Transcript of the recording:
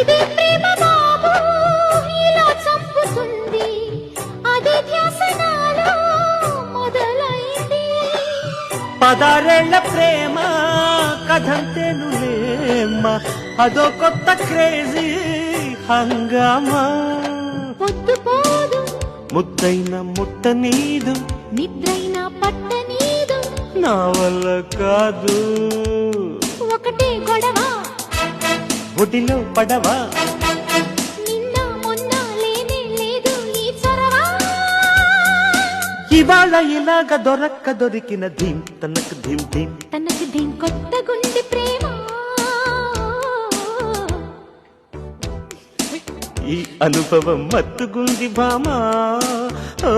ఇదే ప్రేమ బాబు ఇలా చంపుతుంది, అదే ధ్యాస నాలో మొదలైంది. 16 ప్రేమ కథంతేనులేమ్మా, అదో కొత్త క్రేజీ హంగామా. పొద్దు పోదు ముద్దైన ముట్ట నీదు, నిద్రైన పట్ట నీదు, నా వల్ల కాదు. ఒకటే గొడవ ఒడిలో పడవా, నిన్న మొన్న లేనే లేదు ఈ చొరవ. ఇవాళ ఇలాగ దొరికిన ధీం తనకు ధీం ధీం. తనకు దీం కొత్త గుండె ప్రేమ. ఈ అనుభవం మత్తుగుంది భామా. ఓ